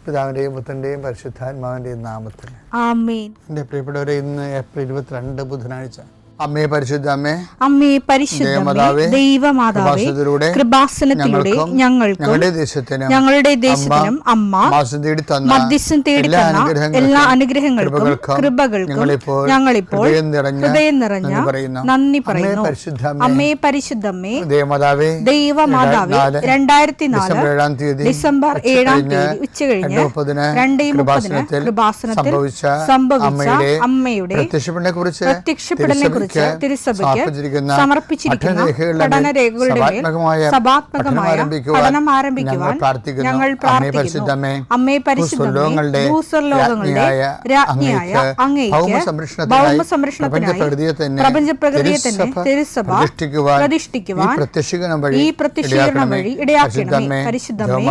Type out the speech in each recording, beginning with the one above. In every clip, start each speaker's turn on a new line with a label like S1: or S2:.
S1: പിതാവിൻ്റെയും പുത്രൻ്റെയും പരിശുദ്ധാത്മാവിൻ്റെയും നാമത്തിൽ
S2: ആമേൻ.
S1: എൻ്റെ പ്രിയപ്പെട്ടവരെ, ഇന്ന് ഏപ്രിൽ 22 ബുധനാഴ്ച. അമ്മേ പരിശുദ്ധ അമ്മേ,
S2: അമ്മേ പരിശുദ്ധമേ, ദൈവമാതാവേ, കൃപാസനത്തിലൂടെ ഞങ്ങൾക്കും ഞങ്ങളുടെ ദേശത്തിനും അമ്മ മധ്യസ്ഥം തേടിത്തന്ന എല്ലാ അനുഗ്രഹങ്ങൾക്കും കൃപകൾക്കും ഞങ്ങളിപ്പോൾ ഹൃദയം നിറഞ്ഞ നന്ദി പറയുന്നു. അമ്മേ പരിശുദ്ധമേ, ദൈവമാതാവേ, 2004 ഡിസംബർ 7 ഉച്ചകഴിഞ്ഞ് 2:30 കൃപാസനത്തിൽ സംഭവിച്ച അമ്മയുടെ പ്രത്യക്ഷപ്പെടലിനെ കുറിച്ച് തിരുസഭയ്ക്ക് സമർപ്പിച്ചിരിക്കുന്ന പഠനരേഖകളുടെ മേൽ സഭാത്മകമായ പഠനം ആരംഭിക്കുവാൻ ഞങ്ങൾ പ്രാർത്ഥിക്കുന്നു. അമ്മേ പരിശുദ്ധമേ, ഭൂസ്വർലോകങ്ങളുടെ രാജ്ഞിയായ അങ്ങേയ്ക്ക് ഭൗമസംരക്ഷണത്തിനായി പ്രപഞ്ചപ്രകൃതിയെ തന്നെ തിരുസഭ പ്രതിഷ്ഠിക്കുവാൻ ഈ പ്രത്യക്ഷീകരണം വഴി ഇടയാക്കണമേ. പരിശുദ്ധമേ,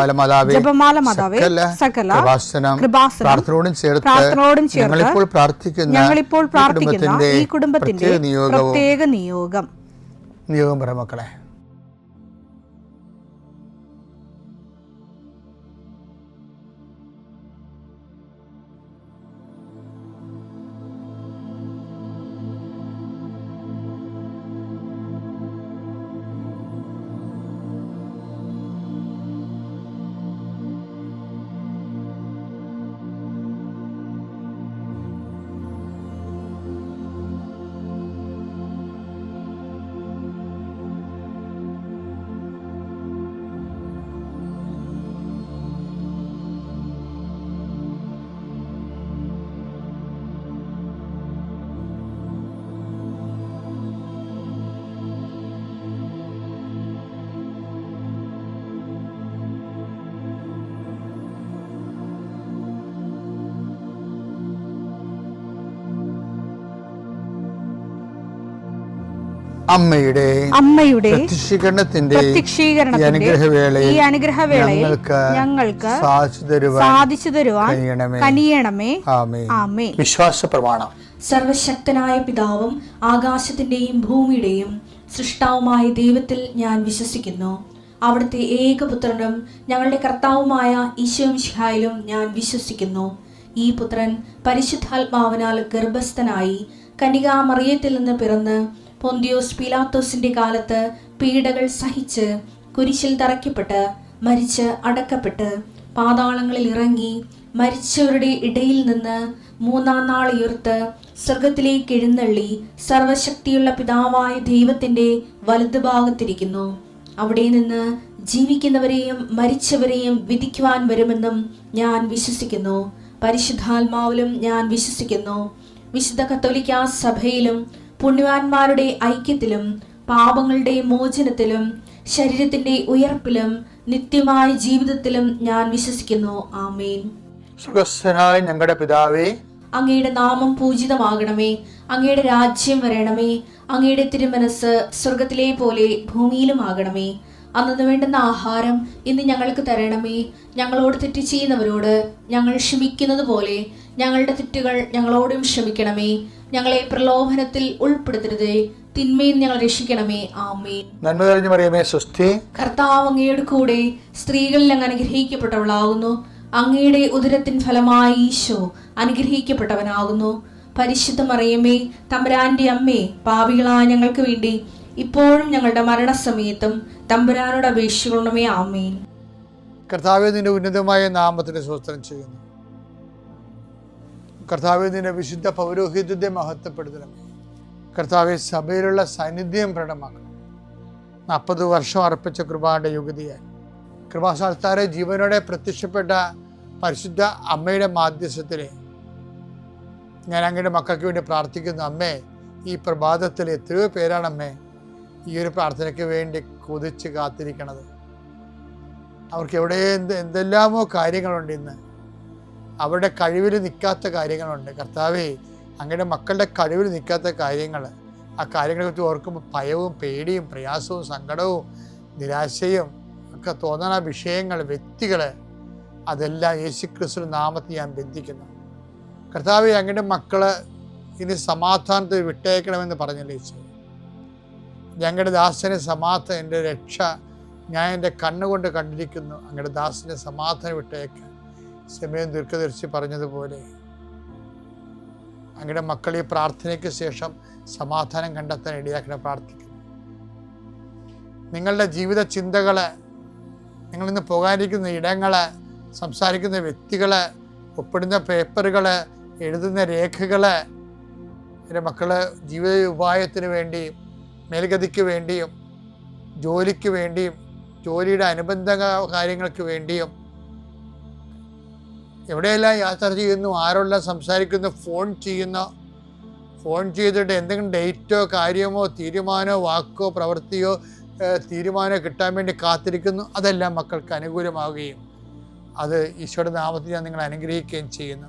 S2: ജപമാല മാതാവേ, സകല കൃപാസനം പ്രാർത്ഥനയോടും ചേർത്ത് ഞങ്ങളിപ്പോൾ പ്രാർത്ഥിക്കുന്ന ഈ കുടുംബത്തിന്റെ പ്രത്യേക നിയോഗം
S1: പറ മക്കളെ. അമ്മയുടെ പ്രത്യക്ഷീകരണത്തിന്റെ ഈ അനുഗ്രഹവേളയിൽ ഞങ്ങൾക്ക് സാധിച്ചു തരുവാൻ കനിയണമേ. ആമേൻ. വിശ്വാസ പ്രമാണം.
S3: സർവശക്തനായ പിതാവും ആകാശത്തിന്റെയും ഭൂമിയുടെയും സൃഷ്ടാവുമായ ദൈവത്തിൽ ഞാൻ വിശ്വസിക്കുന്നു. അവിടുത്തെ ഏകപുത്രനും ഞങ്ങളുടെ കർത്താവുമായ ഈശോമിശിഹായിലും ഞാൻ വിശ്വസിക്കുന്നു. ഈ പുത്രൻ പരിശുദ്ധാത്മാവിനാൽ ഗർഭസ്ഥനായി കന്യകാമറിയത്തിൽ നിന്ന് പിറന്ന് പൊന്തിയോസ് പീലാത്തോസിന്റെ കാലത്ത് പീഡകൾ സഹിച്ച് കുരിശിൽ തറയ്ക്കപ്പെട്ട് മരിച്ച് അടക്കപ്പെട്ട് പാതാളങ്ങളിൽ ഇറങ്ങി മരിച്ചവരുടെ ഇടയിൽ നിന്ന് 3-ാം നാൾ ഉയർത്ത് സ്വർഗത്തിലേക്ക് എഴുന്നള്ളി സർവശക്തിയുള്ള പിതാവായ ദൈവത്തിന്റെ വലതുഭാഗത്തിരിക്കുന്നു. അവിടെ നിന്ന് ജീവിക്കുന്നവരെയും മരിച്ചവരെയും വിധിക്കുവാൻ വരുമെന്നും ഞാൻ വിശ്വസിക്കുന്നു. പരിശുദ്ധാത്മാവിലും ഞാൻ വിശ്വസിക്കുന്നു. വിശുദ്ധ കത്തോലിക്കാ സഭയിലും പുണ്യവാന്മാരുടെ ഐക്യത്തിലും പാപങ്ങളുടെ മോചനത്തിലും ശരീരത്തിന്റെ ഉയർപ്പിലും നിത്യമായ ജീവിതത്തിലും ഞാൻ വിശ്വസിക്കുന്നു. ആമേൻ.
S1: സ്വർഗ്ഗസ്ഥനായ ഞങ്ങളുടെ പിതാവേ,
S3: അങ്ങയുടെ നാമം പൂജിതമാകണമേ. അങ്ങയുടെ രാജ്യം വരണമേ. അങ്ങയുടെ തിരുമനസ് സ്വർഗത്തിലെ പോലെ ഭൂമിയിലും ആകണമേ. അന്നു വേണ്ടുന്ന ആഹാരം ഇന്ന് ഞങ്ങൾക്ക് തരണമേ. ഞങ്ങളോട് തെറ്റ് ചെയ്യുന്നവരോട് ഞങ്ങൾ ക്ഷമിക്കുന്നത് പോലെ ഞങ്ങളുടെ തെറ്റുകൾ ഞങ്ങളോടും ക്ഷമിക്കണമേ. ഞങ്ങളെ പ്രലോഭനത്തിൽ ഉൾപ്പെടുത്തരുതേ, തിന്മയിൽ ഞങ്ങൾ രക്ഷിക്കണമേ. ആമേൻ.
S1: നന്മ നിറഞ്ഞ മറിയമേ, സ്വസ്തി.
S3: കർത്താവ് അങ്ങയുടെ കൂടെ സ്ത്രീകളിൽ അങ്ങ് അനുഗ്രഹിക്കപ്പെട്ടവളാകുന്നു. അങ്ങയുടെ ഉദരത്തിൻ ഫലമായി ഈശോ അനുഗ്രഹിക്കപ്പെട്ടവനാകുന്നു. പരിശുദ്ധ മറിയമേ, തമ്പുരാന്റെ അമ്മേ, പാപികളായ ഞങ്ങൾക്ക് വേണ്ടി ഇപ്പോഴും ഞങ്ങളുടെ മരണസമയത്തും തമ്പുരാനോട് അപേക്ഷിക്കണമേ. ആമേൻ.
S1: കർത്താവേ, നിന്റെ ഉന്നതമായ നാമത്തിന് സ്തോത്രം ചെയ്യുന്നു. കർത്താവേ, നിന്റെ വിശുദ്ധ പൗരോഹിത്യത്തെ മഹത്വപ്പെടുത്തണമേ. കർത്താവെ, സഭയിലുള്ള സാന്നിധ്യം പ്രകടമാക്കണം. 40 വർഷം അർപ്പിച്ച കൃപയുടെ യുഗതിയായി കൃപാസ്ഥാനത്താരെ ജീവനോടെ പ്രത്യക്ഷപ്പെട്ട പരിശുദ്ധ അമ്മയുടെ മാധ്യസ്ഥത്തിലെ ഞാൻ അങ്ങയുടെ മക്കൾക്ക് വേണ്ടി പ്രാർത്ഥിക്കുന്നു. അമ്മേ, ഈ പ്രഭാതത്തിൽ എത്രയോ പേരാണ് അമ്മേ ഈ ഒരു പ്രാർത്ഥനയ്ക്ക് വേണ്ടി കൊതിച്ച് കാത്തിരിക്കണത്. അവർക്ക് എവിടെ എന്തെല്ലാമോ കാര്യങ്ങളുണ്ട്. ഇന്ന് അവരുടെ കഴിവിൽ നിൽക്കാത്ത കാര്യങ്ങളുണ്ട്. കർത്താവേ, അങ്ങയുടെ മക്കളുടെ കഴിവിൽ നിൽക്കാത്ത കാര്യങ്ങൾ, ആ കാര്യങ്ങളെ കുറിച്ച് ഓർക്കുമ്പോൾ ഭയവും പേടിയും പ്രയാസവും സങ്കടവും നിരാശയും ഒക്കെ തോന്നുന്ന വിഷയങ്ങൾ, വ്യക്തികൾ, അതെല്ലാം യേശുക്രിസ്തു നാമത്തിൽ ഞാൻ ബന്ധിക്കുന്നു. കർത്താവേ, അങ്ങയുടെ മക്കള് ഇനി സമാധാനത്തിൽ വിട്ടേക്കണമെന്ന് പറഞ്ഞല്ലേ ഈശോ. ഞങ്ങളുടെ ദാസനെ സമാധാനം, എൻ്റെ രക്ഷ ഞാൻ എൻ്റെ കണ്ണുകൊണ്ട് കണ്ടിരിക്കുന്നു. അങ്ങയുടെ ദാസനെ സമാധാനം വിട്ടേക്ക്. സമയം ദീർഘദർശി പറഞ്ഞതുപോലെ അങ്ങയുടെ മക്കൾ ഈ പ്രാർത്ഥനയ്ക്ക് ശേഷം സമാധാനം കണ്ടെത്താൻ ഇടയാക്കണം പ്രാർത്ഥിക്കുന്നു. നിങ്ങളുടെ ജീവിത ചിന്തകള്, നിങ്ങളിന്ന് പോകാനിരിക്കുന്ന ഇടങ്ങള്, സംസാരിക്കുന്ന വ്യക്തികള്, ഒപ്പിടുന്ന പേപ്പറുകള്, എഴുതുന്ന രേഖകള്, എൻ്റെ മക്കള് ജീവിത ഉപായത്തിന് വേണ്ടിയും മേൽഗതിക്ക് വേണ്ടിയും ജോലിക്ക് വേണ്ടിയും ജോലിയുടെ അനുബന്ധ കാര്യങ്ങൾക്ക് വേണ്ടിയും എവിടെയെല്ലാം യാത്ര ചെയ്യുന്നു, ആരോടെല്ലാം സംസാരിക്കുന്നു, ഫോൺ ചെയ്തിട്ട് എന്തെങ്കിലും ഡേറ്റോ കാര്യമോ തീരുമാനമോ വാക്കോ പ്രവൃത്തിയോ തീരുമാനമോ കിട്ടാൻ വേണ്ടി കാത്തിരിക്കുന്നു. അതെല്ലാം മക്കൾക്ക് അനുകൂലമാവുകയും അത് ഈശോയുടെ നാമത്തിൽ ഞാൻ നിങ്ങളെ അനുഗ്രഹിക്കുകയും ചെയ്യുന്നു.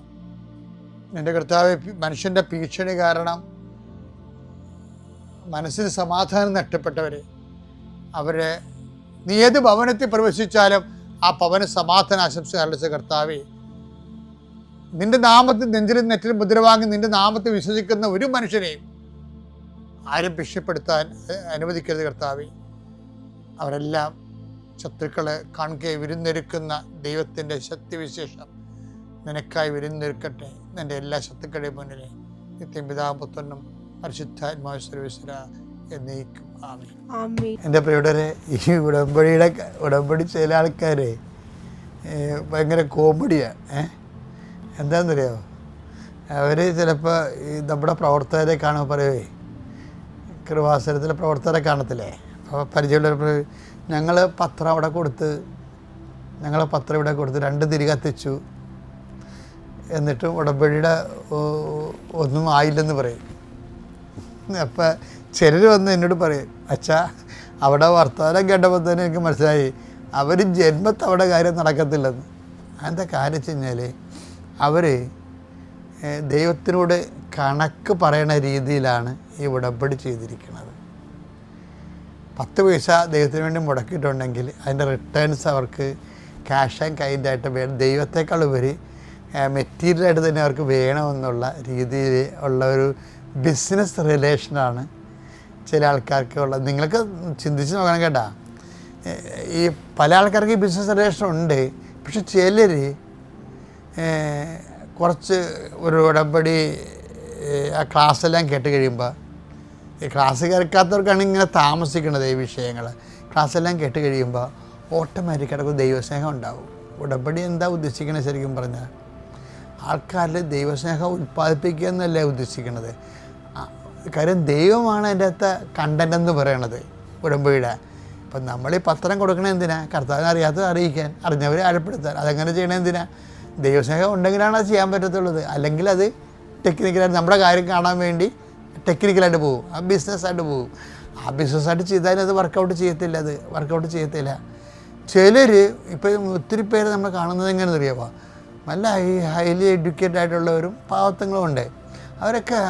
S1: എൻ്റെ കർത്താവ്, മനുഷ്യൻ്റെ ഭീഷണി കാരണം മനസ്സിന് സമാധാനം നഷ്ടപ്പെട്ടവരെ, അവരെ നീ ഏത് ഭവനത്തിൽ പ്രവേശിച്ചാലും ആ ഭവന സമാധാന ആശംസ അറിയിച്ച കർത്താവേ, നിന്റെ നാമത്തിൽ നെഞ്ചിലും നെറ്റിലും മുദ്രവാങ്ങി നിന്റെ നാമത്തിൽ വിശ്വസിക്കുന്ന ഒരു മനുഷ്യനെയും ആരും ഭീഷണിപ്പെടുത്താൻ അനുവദിക്കരുത് കർത്താവേ. അവരെല്ലാം ശത്രുക്കളെ കാണുകയെ വിരുന്നൊരുക്കുന്ന ദൈവത്തിൻ്റെ ശക്തിവിശേഷം നിനക്കായി വിരുന്നൊരുക്കട്ടെ. നിൻ്റെ എല്ലാ ശത്രുക്കളുടെയും മുന്നിലെ നിത്യം പിതാവും പുത്രനും പരിശുദ്ധാത്മാവ് സർവീശ്വര എന്നേക്കും ആമേൻ. എൻ്റെ പ്രിയരെ, ഈ ഉടമ്പടി ചില ആൾക്കാരെ ഭയങ്കര കോമഡിയാണ്. എന്താണെന്നറിയാമോ? അവർ ചിലപ്പോൾ ഈ നമ്മുടെ പ്രവർത്തകരെ കാണുമ്പോൾ പറയുവേ, കൃപാസനത്തിലെ പ്രവർത്തകരെ കാണത്തില്ലേ, അപ്പോൾ പരിചയമുള്ളവർ ഞങ്ങൾ പത്രം ഇവിടെ കൊടുത്ത് 2 തിരി കത്തിച്ചു, എന്നിട്ടും ഉടമ്പടിയുടെ ഒന്നും ആയില്ലെന്ന് പറയും. അപ്പം ചിലർ വന്ന് എന്നോട് പറയും, അച്ഛാ അവിടെ വർത്തമാനം കേട്ടപ്പോൾ തന്നെ എനിക്ക് മനസ്സിലായി അവർ ജന്മത്ത് അവിടെ കാര്യം നടക്കത്തില്ലെന്ന്. അതിൻ്റെ കാര്യം വെച്ച് കഴിഞ്ഞാൽ അവർ ദൈവത്തിനോട് കണക്ക് പറയണ രീതിയിലാണ് ഈ ഉടമ്പടി ചെയ്തിരിക്കുന്നത്. 10 പൈസ ദൈവത്തിന് വേണ്ടി മുടക്കിയിട്ടുണ്ടെങ്കിൽ അതിൻ്റെ റിട്ടേൺസ് അവർക്ക് ക്യാഷ് ആൻഡ് കൈൻഡായിട്ട് വേണം. ദൈവത്തെക്കാൾ ഉപരി മെറ്റീരിയലായിട്ട് തന്നെ അവർക്ക് വേണമെന്നുള്ള രീതിയിൽ ഉള്ള ഒരു ബിസിനസ് റിലേഷനാണ് ചില ആൾക്കാർക്ക് ഉള്ളത്. നിങ്ങൾക്ക് ചിന്തിച്ച് നോക്കണം കേട്ടാ. ഈ പല ആൾക്കാർക്ക് ഈ ബിസിനസ് റിലേഷൻ ഉണ്ട്. പക്ഷെ ചിലർ കുറച്ച് ഒരു ഉടമ്പടി ആ ക്ലാസ്സെല്ലാം കേട്ട് കഴിയുമ്പോൾ, ഈ ക്ലാസ് കേൾക്കാത്തവർക്കാണ് ഇങ്ങനെ താമസിക്കുന്നത് ഈ വിഷയങ്ങൾ. ക്ലാസ്സെല്ലാം കേട്ട് കഴിയുമ്പോൾ ഓട്ടോമാറ്റിക്കായിട്ട് ദൈവസ്നേഹം ഉണ്ടാവും. ഉടമ്പടി എന്താ ഉദ്ദേശിക്കുന്നത് ശരിക്കും പറഞ്ഞാൽ? ആൾക്കാരിൽ ദൈവസ്നേഹം ഉൽപ്പാദിപ്പിക്കുക എന്നല്ലേ ഉദ്ദേശിക്കുന്നത്. കാര്യം ദൈവമാണ് അതിൻ്റെ അകത്ത് കണ്ടൻ്റ് എന്ന് പറയണത് ഉടമ്പടിയുടെ. അപ്പം നമ്മൾ ഈ പത്രം കൊടുക്കണത് എന്തിനാ? കർത്താവിനെ അറിയാത്തത് അറിയിക്കാൻ, അറിഞ്ഞവരെ ആഴപ്പെടുത്താൻ. അതെങ്ങനെ ചെയ്യണത് എന്തിനാ? ദൈവസ്നേഹം ഉണ്ടെങ്കിലാണ് അത് ചെയ്യാൻ പറ്റത്തുള്ളത്. അല്ലെങ്കിൽ അത് ടെക്നിക്കലായിട്ട് നമ്മുടെ കാര്യം കാണാൻ വേണ്ടി ടെക്നിക്കലായിട്ട് പോകും, ആ ബിസിനസ്സായിട്ട് പോകും. ആ ബിസിനസ്സായിട്ട് ചെയ്താലും അത് വർക്കൗട്ട് ചെയ്യത്തില്ല. ചിലർ ഇപ്പം ഒത്തിരി പേര് നമ്മൾ കാണുന്നത് എങ്ങനെയെന്ന് അറിയാമോ? നല്ല ഹൈലി എഡ്യൂക്കേറ്റഡ് ആയിട്ടുള്ളവരും പാവത്തങ്ങളും ഉണ്ട്. അവരൊക്കെ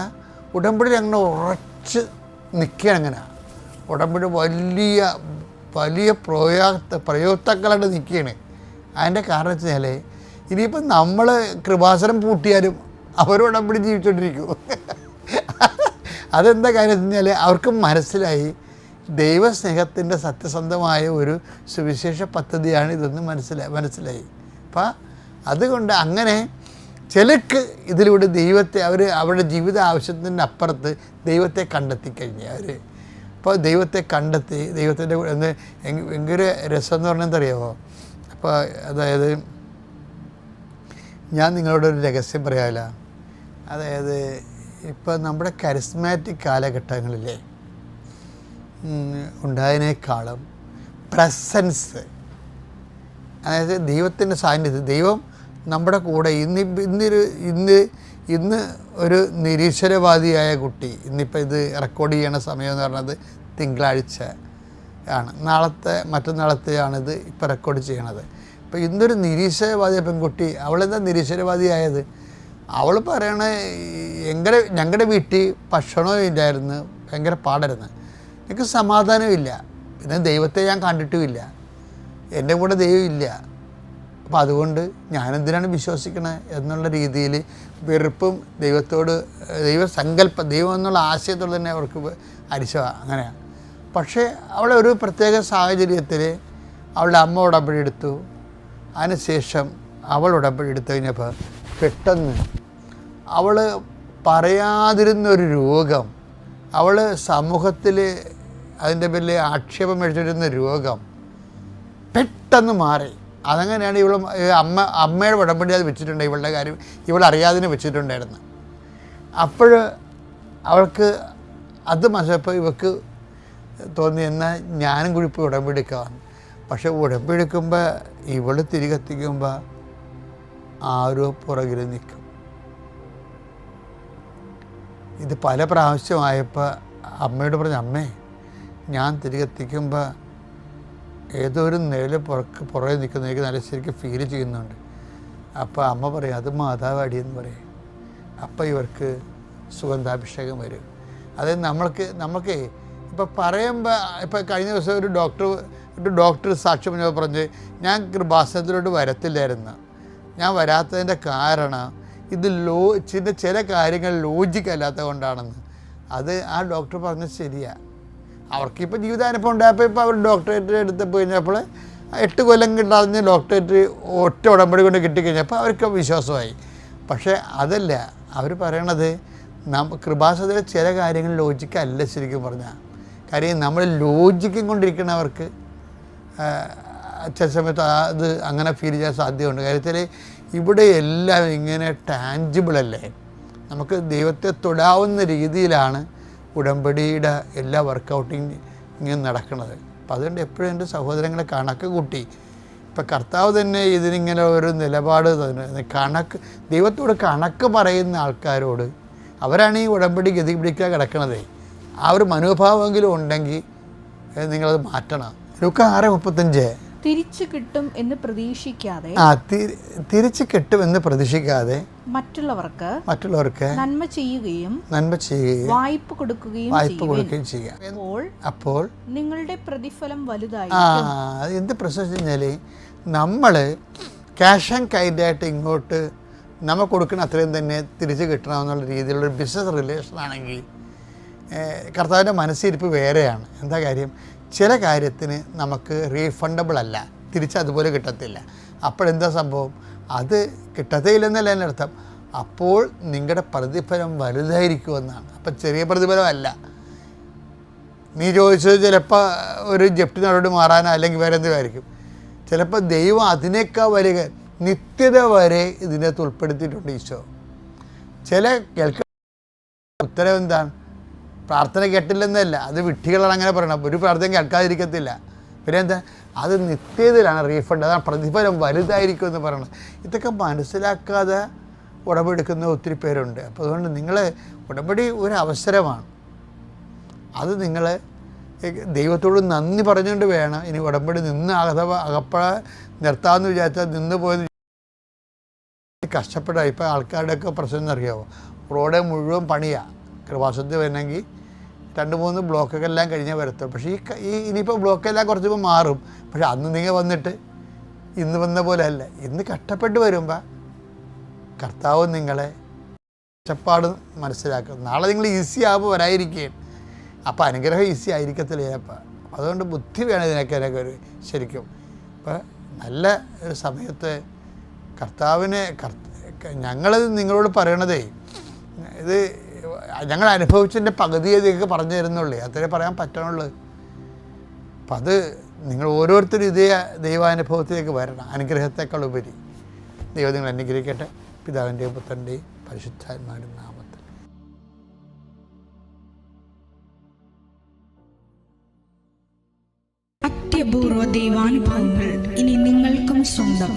S1: ഉടമ്പടിയിൽ അങ്ങനെ ഉറച്ച് നിൽക്കുകയാണ്. അങ്ങനെ ഉടമ്പടി വലിയ പ്രയോക്താക്കളായിട്ട് നിൽക്കുകയാണ്. അതിൻ്റെ കാരണം വെച്ച് കഴിഞ്ഞാൽ ഇനിയിപ്പം നമ്മൾ കൃപാസനം പൂട്ടിയാലും അവർ ഉടമ്പടി ജീവിച്ചുകൊണ്ടിരിക്കും. അതെന്താ കാര്യം വെച്ച് കഴിഞ്ഞാൽ അവർക്ക് മനസ്സിലായി ദൈവസ്നേഹത്തിൻ്റെ സത്യസന്ധമായ ഒരു സുവിശേഷ പദ്ധതിയാണ് ഇതെന്ന് മനസ്സിലായി. അപ്പം അതുകൊണ്ട് അങ്ങനെ ചിലർക്ക് ഇതിലൂടെ ദൈവത്തെ അവരുടെ ജീവിത ആവശ്യത്തിൻ്റെ അപ്പുറത്ത് ദൈവത്തെ കണ്ടെത്തി കഴിഞ്ഞ് അപ്പോൾ ദൈവത്തെ കണ്ടെത്തി ദൈവത്തിൻ്റെ ഭയങ്കര രസം എന്ന് പറഞ്ഞാൽ എന്തറിയാമോ? അപ്പോൾ അതായത് ഞാൻ നിങ്ങളോടൊരു രഹസ്യം പറയാമല്ല. അതായത് ഇപ്പോൾ നമ്മുടെ കരിസ്മാറ്റിക് കാലഘട്ടങ്ങളിലെ ഉണ്ടായതിനേക്കാളും പ്രസൻസ്, അതായത് ദൈവത്തിൻ്റെ സാന്നിധ്യം, ദൈവം നമ്മുടെ കൂടെ ഇന്ന് ഒരു നിരീശ്വരവാദിയായ കുട്ടി, ഇന്നിപ്പോൾ ഇത് റെക്കോർഡ് ചെയ്യണ സമയം എന്ന് പറഞ്ഞത് തിങ്കളാഴ്ച ആണ്, മറ്റന്നാളത്തെയാണിത് ഇപ്പോൾ റെക്കോർഡ് ചെയ്യണത്. ഇപ്പോൾ ഇന്നൊരു നിരീശ്വരവാദിയ പെൺകുട്ടി, അവളെന്താ നിരീശ്വരവാദിയായത്? അവൾ പറയണ ഞങ്ങളുടെ വീട്ടിൽ ഭക്ഷണവും ഇല്ലായിരുന്നു, ഭയങ്കര പാടായിരുന്നു, എനിക്ക് സമാധാനമില്ല, പിന്നെ ദൈവത്തെ ഞാൻ കണ്ടിട്ടുമില്ല, എൻ്റെ കൂടെ ദൈവം ഇല്ല, അപ്പോൾ അതുകൊണ്ട് ഞാനെന്തിനാണ് വിശ്വസിക്കണത് എന്നുള്ള രീതിയിൽ വെറുപ്പും ദൈവത്തോട് ദൈവം എന്നുള്ള ആശയത്തോട് തന്നെ അവർക്ക് അരിശമാണ്. അങ്ങനെയാണ്. പക്ഷേ അവളെ ഒരു പ്രത്യേക സാഹചര്യത്തിൽ അവളുടെ അമ്മ ഉടമ്പടി എടുത്തു. അതിനുശേഷം അവൾ ഉടമ്പടി എടുത്തു കഴിഞ്ഞപ്പോൾ പെട്ടെന്ന് അവൾ പറയാതിരുന്നൊരു രോഗം, അവൾ സമൂഹത്തിൽ അതിൻ്റെ പേരിൽ ആക്ഷേപം മേടിച്ചിരുന്ന രോഗം പെട്ടെന്ന് മാറി. അതങ്ങനെയാണ് അമ്മയുടെ ഉടമ്പടി അത് വെച്ചിട്ടുണ്ട്, ഇവളുടെ കാര്യം ഇവളറിയാതെ വെച്ചിട്ടുണ്ടായിരുന്നു. അപ്പോൾ അവൾക്ക് അത് മനസ്സിലപ്പോൾ ഇവൾക്ക് തോന്നി, എന്നാൽ ഞാനും കൂടി ഇപ്പോൾ ഉടമ്പെടുക്കാമെന്ന്. പക്ഷെ ഉടമ്പെടുക്കുമ്പോൾ ഇവൾ തിരികെത്തിക്കുമ്പോൾ ആരോ പുറകിൽ നിൽക്കും. ഇത് പല പ്രാവശ്യമായപ്പോൾ അമ്മയോട് പറഞ്ഞു, അമ്മേ ഞാൻ തിരികെത്തിക്കുമ്പോൾ ഏതോ ഒരു നിഴൽ പുറകെ നിൽക്കുന്ന എനിക്ക് നല്ല ശരിക്കും ഫീൽ ചെയ്യുന്നുണ്ട്. അപ്പോൾ അമ്മ പറയും, അത് മാതാവാടിയെന്ന് പറയും. അപ്പോൾ ഇവർക്ക് സുഗന്ധാഭിഷേകം വരും. അതായത് നമുക്ക് ഇപ്പോൾ പറയുമ്പോൾ, ഇപ്പോൾ കഴിഞ്ഞ ദിവസം ഒരു ഡോക്ടർ സാക്ഷ്യം പറഞ്ഞ് ഞാൻ കൃപാസനത്തിലോട്ട് വരത്തില്ലായിരുന്നു. ഞാൻ വരാത്തതിൻ്റെ കാരണം ഇത് ചില കാര്യങ്ങൾ ലോജിക്കല്ലാത്തത് കൊണ്ടാണെന്ന്. അത് ആ ഡോക്ടർ പറഞ്ഞത് ശരിയാണ്. അവർക്കിപ്പോൾ ജീവിതാനുഭവം ഉണ്ടായപ്പോൾ ഇപ്പോൾ അവർ ഡോക്ടറേറ്റ് എടുത്ത് കഴിഞ്ഞപ്പോൾ 8 കൊല്ലം കിട്ടാതെ ഡോക്ടറേറ്റ് ഒറ്റ ഉടമ്പടി കൊണ്ട് കിട്ടിക്കഴിഞ്ഞപ്പോൾ അവർക്ക് വിശ്വാസമായി. പക്ഷേ അതല്ല അവർ പറയണത്, കൃപാസനത്തിലെ ചില കാര്യങ്ങൾ ലോജിക്കല്ല ശരിക്കും പറഞ്ഞാൽ. കാര്യം നമ്മൾ ലോജിക്കും കൊണ്ടിരിക്കുന്നവർക്ക് ചില സമയത്ത് അത് അങ്ങനെ ഫീൽ ചെയ്യാൻ സാധ്യതയുണ്ട്. കാര്യത്തിൽ ഇവിടെ എല്ലാം ഇങ്ങനെ ടാഞ്ചിബിളല്ലേ, നമുക്ക് ദൈവത്തെ തൊടാവുന്ന രീതിയിലാണ് ഉടമ്പടിയുടെ എല്ലാ വർക്കൗട്ടിങ് ഇങ്ങനെ നടക്കുന്നത്. അപ്പം അതുകൊണ്ട് എപ്പോഴും എൻ്റെ സഹോദരങ്ങളെ കണക്ക് കൂട്ടി, ഇപ്പം കർത്താവ് തന്നെ ഇതിനിങ്ങനെ ഒരു നിലപാട് തന്നെ ദൈവത്തോട് കണക്ക് പറയുന്ന ആൾക്കാരോട്, അവരാണ് ഈ ഉടമ്പടി ഗതി പിടിക്കാൻ കിടക്കണത്. ആ ഒരു മനോഭാവമെങ്കിലും ഉണ്ടെങ്കിൽ നിങ്ങളത് മാറ്റണം. ലൂക്കാ 6:35
S2: തിരിച്ചു കിട്ടും എന്ന് പ്രതീക്ഷിക്കാതെ മറ്റുള്ളവർക്ക് നന്മ ചെയ്യുകയും വായ്പ കൊടുക്കുകയും
S1: ചെയ്യുക. അപ്പോൾ നിങ്ങളുടെ പ്രതിഫലം വലുതായി. എന്ത് പ്രശ്നം വെച്ചാൽ നമ്മൾ ക്യാഷ് ആൻഡ് കൈൻഡായിട്ട് ഇങ്ങോട്ട് നമ്മൾ കൊടുക്കുന്ന അത്രയും തന്നെ തിരിച്ച് കിട്ടണമെന്നുള്ള രീതിയിലുള്ളൊരു ബിസിനസ് റിലേഷൻ ആണെങ്കിൽ കർത്താവിൻ്റെ മനസ്സിരിപ്പ് വേറെയാണ്. എന്താ കാര്യം, ചില കാര്യത്തിന് നമുക്ക് റീഫണ്ടബിൾ അല്ല, തിരിച്ചതുപോലെ കിട്ടത്തില്ല. അപ്പോഴെന്താ സംഭവം, അത് കിട്ടത്തേയില്ലെന്നല്ല എൻ്റെ അർത്ഥം. അപ്പോൾ നിങ്ങളുടെ പ്രതിഫലം വലുതായിരിക്കുമെന്നാണ്. അപ്പം ചെറിയ പ്രതിഫലമല്ല. നീ ചോദിച്ചത് ചിലപ്പോൾ ഒരു ജപ്തി നടപടി മാറാനോ അല്ലെങ്കിൽ വേറെ എന്തെങ്കിലും. ചിലപ്പോൾ ദൈവം അതിനേക്കാൾ വരിക നിത്യത വരെ ഇതിനകത്ത് ഉൾപ്പെടുത്തിയിട്ടുണ്ട് ഈശോ. ചില ഉത്തരവ് എന്താണ്, പ്രാർത്ഥന കേട്ടില്ലെന്നല്ല, അത് വിഡ്ഢികളാണ് അങ്ങനെ പറയണം. ഒരു പ്രാർത്ഥന കേൾക്കാതിരിക്കത്തില്ല. പിന്നെ എന്താ, അത് നിത്യതയിലാണ് റീഫണ്ട്, അതാണ് പ്രതിഫലം വലുതായിരിക്കും എന്ന് പറയണത്. ഇതൊക്കെ മനസ്സിലാക്കാതെ ഉടമ്പെടുക്കുന്ന ഒത്തിരി പേരുണ്ട്. അപ്പോൾ അതുകൊണ്ട് നിങ്ങൾ ഉടമ്പടി ഒരു അവസരമാണ്. അത് നിങ്ങൾ ദൈവത്തോട് നന്ദി പറഞ്ഞുകൊണ്ട് വേണം ഇനി ഉടമ്പടി അകപ്പഴ നിർത്താമെന്ന് വിചാരിച്ചാൽ നിന്ന് പോയത് കഷ്ടപ്പെടാം. ഇപ്പോൾ ആൾക്കാരുടെയൊക്കെ പ്രശ്നം എന്നറിയാമോ, റോഡ് മുഴുവൻ പണിയാണ്. കൃപാസനത്തിൽ വരണമെങ്കിൽ 2-3 ബ്ലോക്കൊക്കെ എല്ലാം കഴിഞ്ഞാൽ വരത്തുള്ളൂ. പക്ഷേ ഇനിയിപ്പോൾ ബ്ലോക്കെല്ലാം കുറച്ചിപ്പോൾ മാറും. പക്ഷെ അന്ന് നിങ്ങൾ വന്നിട്ട് ഇന്ന് വന്ന പോലെ അല്ല. ഇന്ന് കഷ്ടപ്പെട്ട് വരുമ്പോൾ കർത്താവ് നിങ്ങളെ കഷ്ടപ്പാട് മനസ്സിലാക്കും. നാളെ നിങ്ങൾ ഈസി ആകുമ്പോൾ വരാതിരിക്കുകയും അപ്പോൾ അനുഗ്രഹം ഈസി ആയിരിക്കത്തില്ല ചിലപ്പോൾ. അതുകൊണ്ട് ബുദ്ധി വേണം ഇതിനൊക്കെ ഒരു ശരിക്കും. അപ്പോൾ നല്ല ഒരു സമയത്ത് ഞങ്ങളത് നിങ്ങളോട് പറയണതേ, ഇത് ഞങ്ങൾ അനുഭവിച്ചതിൻ്റെ പകുതിയെ നിങ്ങൾക്ക് പറഞ്ഞു തരുന്നുള്ളൂ, അത്രേ പറയാൻ പറ്റണുള്ളൂ. അപ്പം അത് നിങ്ങൾ ഓരോരുത്തരും ഇതേ ദൈവാനുഭവത്തിലേക്ക് വരണം, അനുഗ്രഹത്തേക്കാൾ ഉപരി. ദൈവം നിങ്ങൾ അനുഗ്രഹിക്കട്ടെ. പിതാവിൻ്റെയും പുത്രൻ്റെയും പരിശുദ്ധാത്മാവിൻ്റെയും നാമത്തിൽ.
S2: അത്യപൂർവ ദൈവാനുഭവങ്ങൾ ഇനി നിങ്ങൾക്കും സ്വന്തം.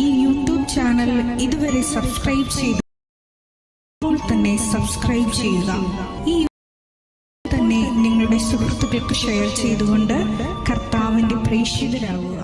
S2: ഈ യൂട്യൂബ് ചാനൽ ഇതുവരെ സബ്സ്ക്രൈബ് ചെയ്തു തന്നെ സബ്സ്ക്രൈബ് ചെയ്യുക. ഈ തന്നെ നിങ്ങളുടെ സുഹൃത്തുക്കൾക്ക് ഷെയർ ചെയ്തുകൊണ്ട് കർത്താവിൻ്റെ പ്രേക്ഷിതരാകുക.